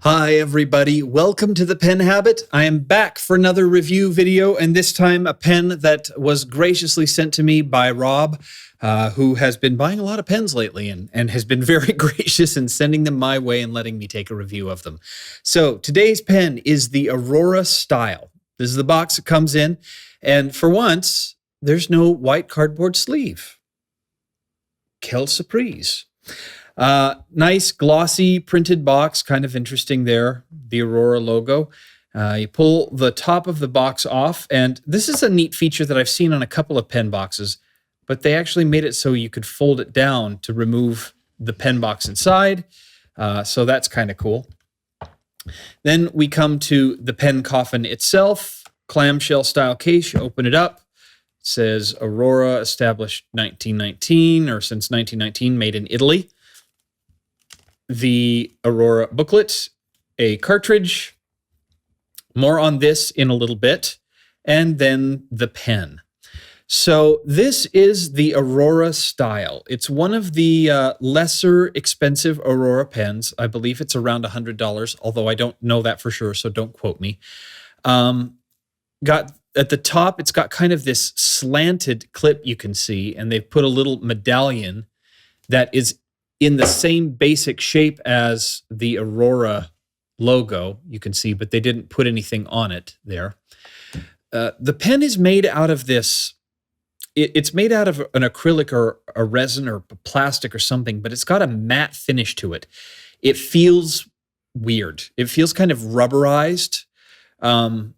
Hi everybody, welcome to the Pen Habit. I am back for another review video, and this time a pen that was graciously sent to me by Rob, who has been buying a lot of pens lately and has been very gracious in sending them my way and letting me take a review of them. So today's pen is the Aurora Style. This is the box it comes in, and for once, there's no white cardboard sleeve. Quelle surprise. Nice glossy printed box, kind of interesting there, the Aurora logo. You pull the top of the box off, and this is a neat feature that I've seen on a couple of pen boxes, but they actually made it so you could fold it down to remove the pen box inside, so that's kind of cool. Then we come to the pen coffin itself, clamshell style case. You open it up. It says Aurora, established 1919, or since 1919, made in Italy. The Aurora booklet, a cartridge, more on this in a little bit, and then the pen. So this is the Aurora Style. It's one of the lesser expensive Aurora pens. I believe it's around $100, although I don't know that for sure, so don't quote me. Got at the top, it's got kind of this slanted clip you can see, and they've put a little medallion that is in the same basic shape as the Aurora logo, you can see, but they didn't put anything on it there. The pen is made out of this, it's made out of an acrylic or a resin or plastic or something, but it's got a matte finish to it. It feels weird. It feels kind of rubberized. I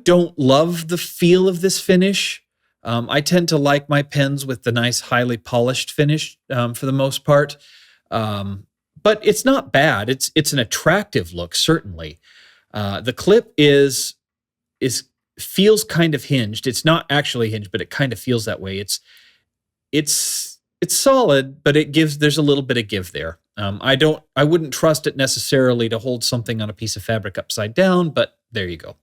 don't love the feel of this finish. I tend to like my pens with the nice, highly polished finish for the most part, but it's not bad. It's an attractive look, certainly. The clip feels kind of hinged. It's not actually hinged, but it kind of feels that way. It's solid, but there's a little bit of give there. I wouldn't trust it necessarily to hold something on a piece of fabric upside down, but there you go.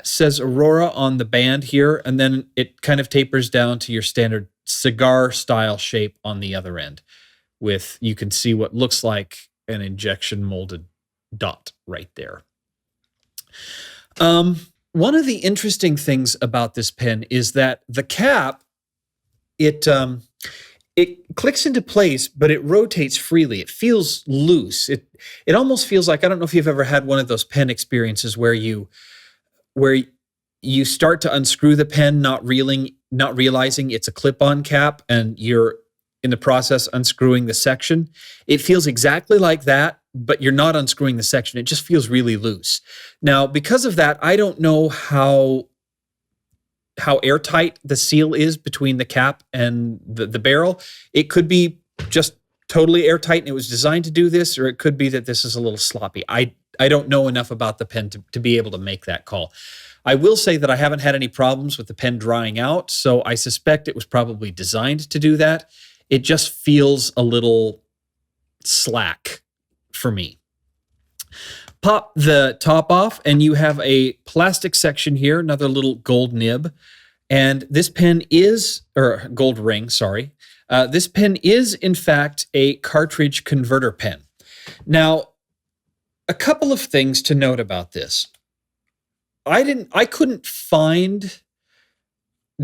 Says Aurora on the band here, and then it kind of tapers down to your standard cigar style shape on the other end with, you can see what looks like an injection molded dot right there. One of the interesting things about this pen is that the cap, it clicks into place, but it rotates freely. It feels loose. It almost feels like, I don't know if you've ever had one of those pen experiences where you start to unscrew the pen, not realizing it's a clip-on cap, and you're in the process unscrewing the section. It feels exactly like that, but you're not unscrewing the section. It just feels really loose. Now, because of that, I don't know how airtight the seal is between the cap and the barrel. It could be just totally airtight and it was designed to do this, or it could be that this is a little sloppy. I don't know enough about the pen to be able to make that call. I will say that I haven't had any problems with the pen drying out, so I suspect it was probably designed to do that. It just feels a little slack for me. Pop the top off, and you have a plastic section here, another little gold nib. And this pen is, or gold ring, sorry. This pen is, in fact, a cartridge converter pen. Now, a couple of things to note about this. I couldn't find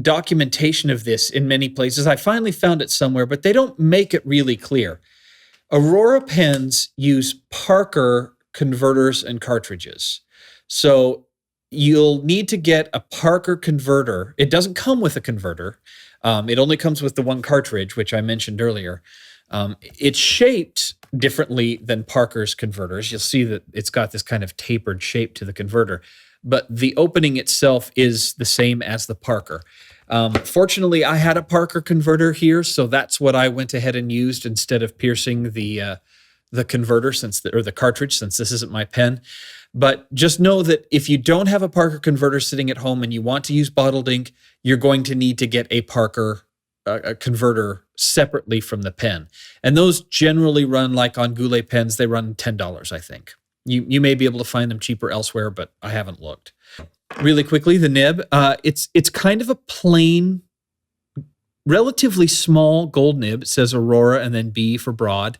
documentation of this in many places. I finally found it somewhere, but they don't make it really clear. Aurora pens use Parker converters and cartridges. So you'll need to get a Parker converter. It doesn't come with a converter. It only comes with the one cartridge, which I mentioned earlier. It's shaped differently than Parker's converters. You'll see that it's got this kind of tapered shape to the converter, but the opening itself is the same as the Parker. Fortunately, I had a Parker converter here, so that's what I went ahead and used instead of piercing the converter or the cartridge, since this isn't my pen. But just know that if you don't have a Parker converter sitting at home and you want to use bottled ink, you're going to need to get a Parker a converter separately from the pen. And those generally run, like on Goulet pens, they run $10, I think. You may be able to find them cheaper elsewhere, but I haven't looked. Really quickly, the nib, it's kind of a plain, relatively small gold nib. It says Aurora and then B for broad.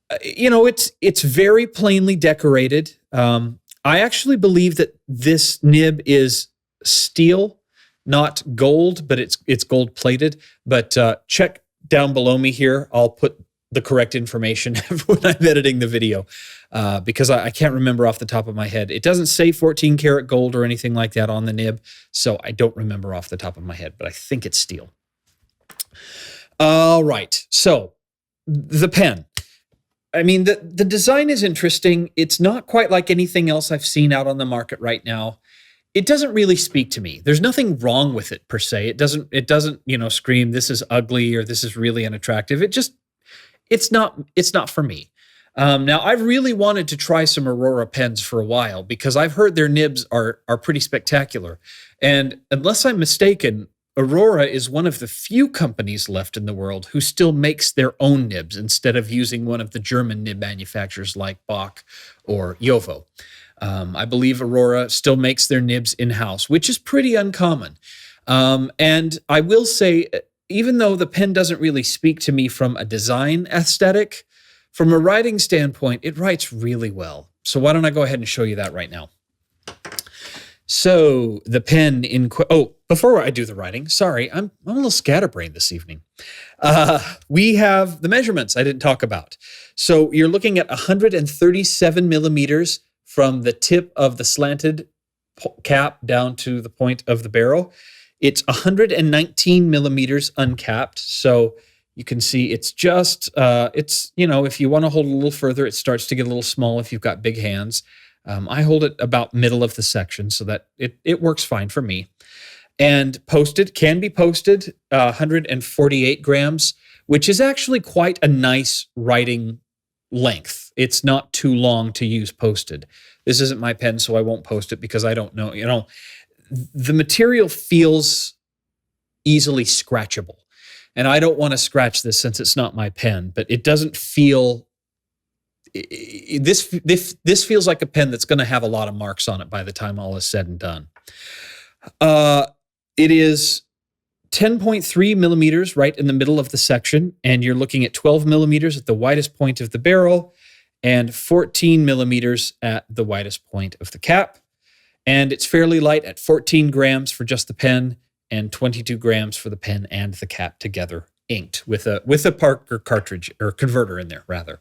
It's very plainly decorated. I actually believe that this nib is steel, not gold, but it's gold plated. But check down below me here. I'll put the correct information when I'm editing the video because I can't remember off the top of my head. It doesn't say 14 karat gold or anything like that on the nib, so I don't remember off the top of my head, but I think it's steel. All right, so the pen. I mean, the design is interesting. It's not quite like anything else I've seen out on the market right now. It doesn't really speak to me. There's nothing wrong with it per se. It doesn't, scream this is ugly or this is really unattractive. It's not for me. Now I've really wanted to try some Aurora pens for a while because I've heard their nibs are pretty spectacular. And unless I'm mistaken, Aurora is one of the few companies left in the world who still makes their own nibs instead of using one of the German nib manufacturers like Bock or Jowo. I believe Aurora still makes their nibs in-house, which is pretty uncommon. And I will say, even though the pen doesn't really speak to me from a design aesthetic, from a writing standpoint, it writes really well. So why don't I go ahead and show you that right now? So the pen before I do the writing, sorry, I'm a little scatterbrained this evening. We have the measurements I didn't talk about. So you're looking at 137 millimeters from the tip of the slanted cap down to the point of the barrel. It's 119 millimeters uncapped. So you can see it's just, if you want to hold it a little further, it starts to get a little small if you've got big hands. I hold it about middle of the section so that it works fine for me. And can be posted 148 grams, which is actually quite a nice writing length. It's not too long to use posted. This isn't my pen, so I won't post it because I don't know. The material feels easily scratchable. And I don't want to scratch this since it's not my pen, but it doesn't feel... This feels like a pen that's going to have a lot of marks on it by the time all is said and done. It is 10.3 millimeters right in the middle of the section, and you're looking at 12 millimeters at the widest point of the barrel and 14 millimeters at the widest point of the cap. And it's fairly light at 14 grams for just the pen and 22 grams for the pen and the cap together, inked with a Parker cartridge or converter in there, rather.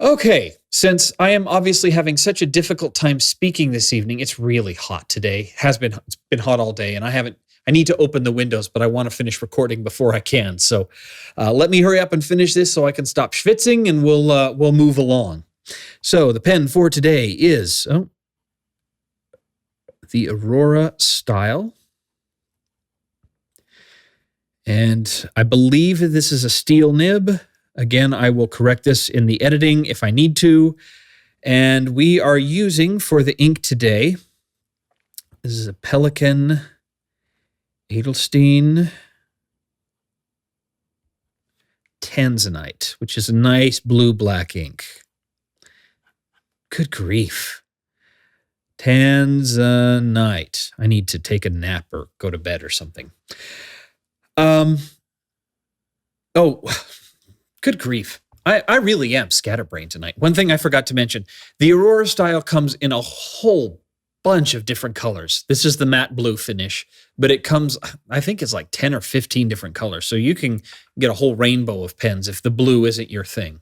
Okay, since I am obviously having such a difficult time speaking this evening, it's really hot today. It's been hot all day, and I need to open the windows, but I want to finish recording before I can. So let me hurry up and finish this so I can stop schwitzing, and we'll move along. So the pen for today is the Aurora style. And I believe this is a steel nib. Again, I will correct this in the editing if I need to. And we are using for the ink today, this is a Pelikan Edelstein Tanzanite, which is a nice blue-black ink. Good grief. Tanzanite. I need to take a nap or go to bed or something. Good grief. I really am scatterbrained tonight. One thing I forgot to mention, the Aurora style comes in a whole bunch of different colors. This is the matte blue finish, but it comes, I think it's like 10 or 15 different colors. So you can get a whole rainbow of pens if the blue isn't your thing.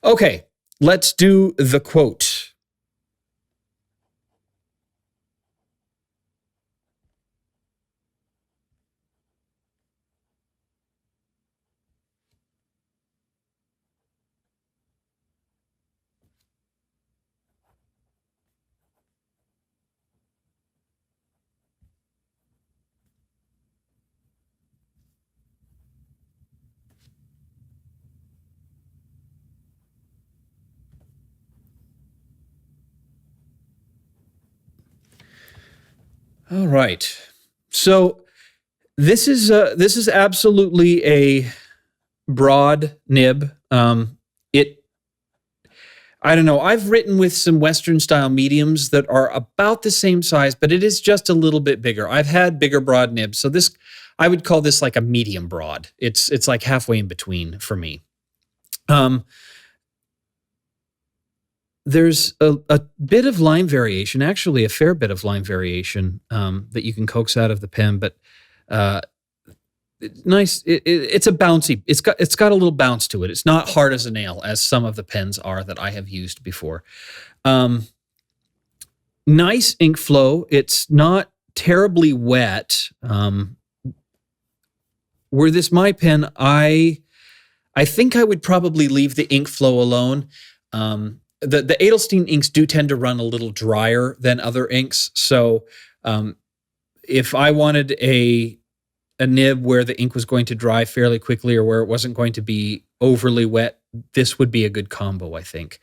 Okay, let's do the quote. All right. So this is absolutely a broad nib. I don't know. I've written with some Western style mediums that are about the same size, but it is just a little bit bigger. I've had bigger broad nibs. So this, I would call this like a medium broad. It's like halfway in between for me. there's a bit of line variation, actually a fair bit of line variation that you can coax out of the pen, but uh, nice. It's a bouncy. It's got a little bounce to it. It's not hard as a nail as some of the pens are that I have used before. Um, Nice ink flow. It's not terribly wet. Were this my pen, I think I would probably leave the ink flow alone. The Edelstein inks do tend to run a little drier than other inks, so if I wanted a nib where the ink was going to dry fairly quickly or where it wasn't going to be overly wet, this would be a good combo, I think.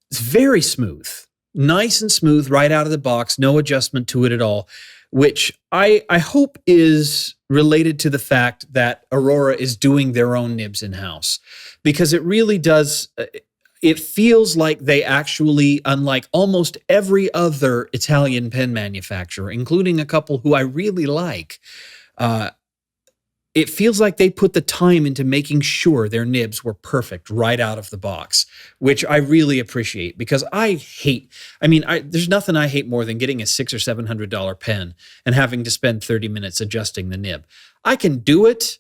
It's very smooth, nice and smooth right out of the box, no adjustment to it at all, which I hope is related to the fact that Aurora is doing their own nibs in-house, because it really does. It feels like they actually, unlike almost every other Italian pen manufacturer, including a couple who I really like, it feels like they put the time into making sure their nibs were perfect right out of the box, which I really appreciate, because there's nothing I hate more than getting a $600 or $700 pen and having to spend 30 minutes adjusting the nib. I can do it.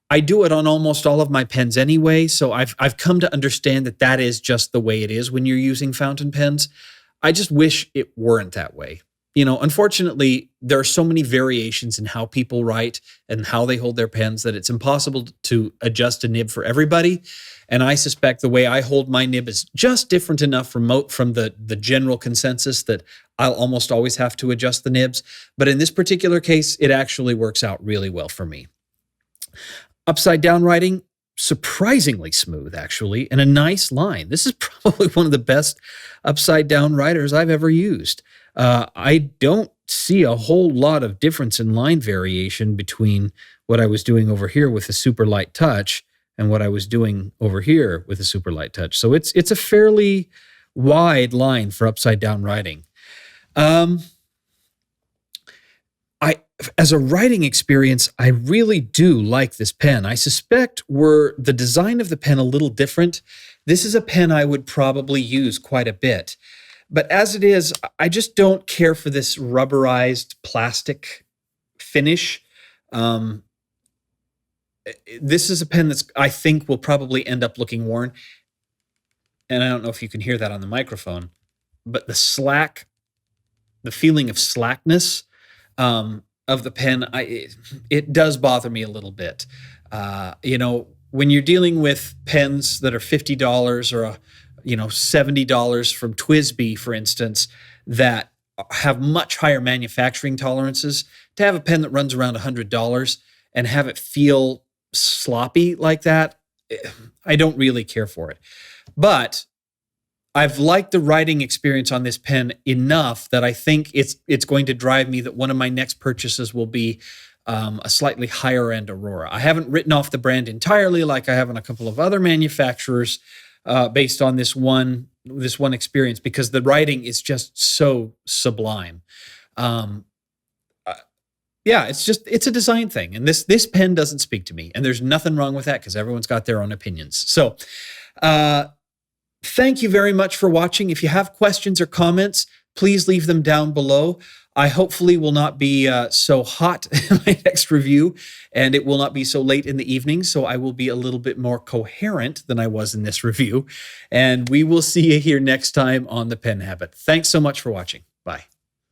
I do it on almost all of my pens anyway, so I've come to understand that that is just the way it is when you're using fountain pens. I just wish it weren't that way. Unfortunately, there are so many variations in how people write and how they hold their pens that it's impossible to adjust a nib for everybody. And I suspect the way I hold my nib is just different enough from the general consensus that I'll almost always have to adjust the nibs. But in this particular case, it actually works out really well for me. Upside down writing, surprisingly smooth, actually, and a nice line. This is probably one of the best upside down writers I've ever used. I don't see a whole lot of difference in line variation between what I was doing over here with a super light touch and what I was doing over here with a super light touch. So it's a fairly wide line for upside down writing. As a writing experience, I really do like this pen. I suspect were the design of the pen a little different, this is a pen I would probably use quite a bit. But as it is, I just don't care for this rubberized plastic finish. This is a pen that's, I think, will probably end up looking worn. And I don't know if you can hear that on the microphone, but the feeling of slackness of the pen, it does bother me a little bit. When you're dealing with pens that are $50 or $70 from TWSBI, for instance, that have much higher manufacturing tolerances, to have a pen that runs around $100 and have it feel sloppy like that, I don't really care for it. But I've liked the writing experience on this pen enough that I think it's going to drive me that one of my next purchases will be a slightly higher end Aurora. I haven't written off the brand entirely like I have on a couple of other manufacturers based on this one experience, because the writing is just so sublime. It's a design thing, and this pen doesn't speak to me, and there's nothing wrong with that because everyone's got their own opinions. So thank you very much for watching. If you have questions or comments, please leave them down below. I hopefully will not be so hot in my next review, and it will not be so late in the evening, so I will be a little bit more coherent than I was in this review. And we will see you here next time on The Pen Habit. Thanks so much for watching. Bye.